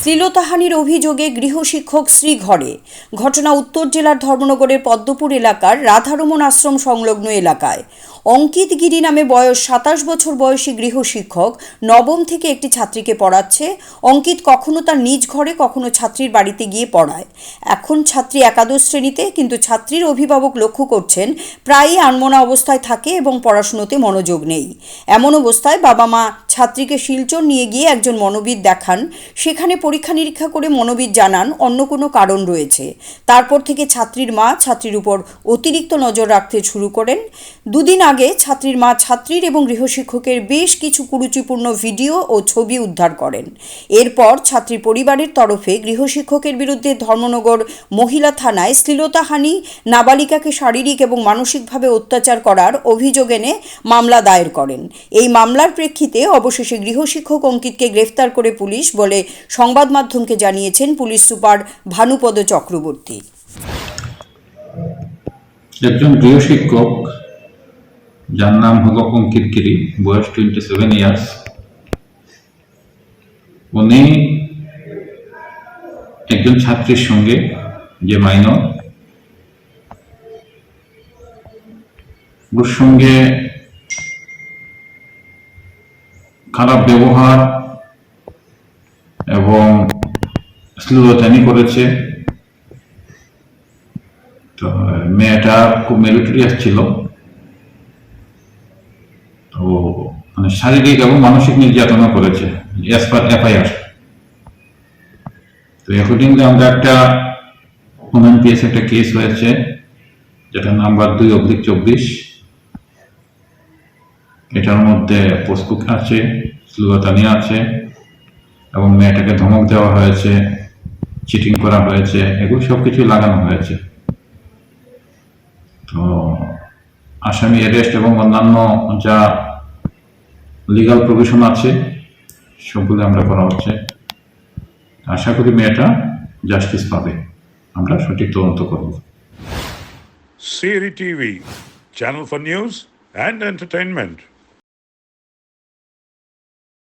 শ্লীলতাহানির অভিযোগে গৃহশিক্ষক শ্রীঘরে। ঘটনা উত্তর জেলার ধর্মনগরের পদ্মপুর এলাকার রাধারমণ আশ্রম সংলগ্ন এলাকায়। অঙ্কিত গিরি নামে 27 বছর বয়সী গৃহশিক্ষক নবম থেকে একটি ছাত্রীকে পড়াচ্ছে। অঙ্কিত কখনো তার নিজ ঘরে, কখনো ছাত্রীর বাড়িতে গিয়ে পড়ায়। এখন ছাত্রী একাদশ শ্রেণীতে, কিন্তু ছাত্রীর অভিভাবক লক্ষ্য করছেন প্রায়ই আনমনা অবস্থায় থাকে এবং পড়াশুনোতে মনোযোগ নেই। এমন অবস্থায় বাবা মা ছাত্রীকে শিলচর নিয়ে গিয়ে একজন মনোবিদ দেখান। সেখানে পরীক্ষা নিরীক্ষা করে মনোবিদ জানান অন্য কোনো কারণ রয়েছে। তারপর থেকে ছাত্রীর মা ছাত্রীর উপর অতিরিক্ত নজর রাখতে শুরু করেন। দুদিন আগে ছাত্রীর মা ছাত্রীর এবং গৃহশিক্ষকের বেশ কিছু কুরুচিপূর্ণ ভিডিও ও ছবি উদ্ধার করেন। এরপর ছাত্রীর পরিবারের তরফে গৃহশিক্ষকের বিরুদ্ধে ধর্মনগর মহিলা থানায় শ্লীলতাহানি, নাবালিকাকে শারীরিক এবং মানসিকভাবে অত্যাচার করার অভিযোগ এনে মামলা দায়ের করেন। এই মামলার প্রেক্ষিতে অবশেষে গৃহশিক্ষক অঙ্কিতকে গ্রেফতার করে পুলিশ বলে সংবাদ মাধ্যমকে জানিয়েছেন পুলিশ সুপার ভানুপদ চক্রবর্তী। একজন গৃহশিক্ষক যার নাম হলো অঙ্কিত গিরি, বয়স 27 ইয়ার্স, উনি একজন ছাত্রীর সঙ্গে, যে মাইনর, ওর সঙ্গে খারাপ ব্যবহার এবং শ্লীলতাহানি করেছে। তো মেয়েটা খুব মেরিটোরিয়াস ছিল। তো মানে শারীরিক এবং মানসিক নির্যাতনা করেছে অ্যাজ পার এফআইআর। তো অ্যাকর্ডিংলি আমরা একটা ওএনপিএস একটা কেস হয়েছে, যেটা নাম্বার 2/24। এটার মধ্যে পোস্টবুক আছে, শ্লীলতাহানি আছে এবং মেয়েটাকে ধমক দেওয়া হয়েছে, চিটিং করা হয়েছে, এগুলো সবকিছু লাগানো হয়েছে। তো আসামি অ্যারেস্ট এবং অন্যান্য যা লিগাল প্রভিশন আছে সবগুলো আমরা করা হচ্ছে। আশা করি মেয়েটা জাস্টিস পাবে, আমরা সঠিক তদন্ত করব। CRI TV, channel for news and entertainment.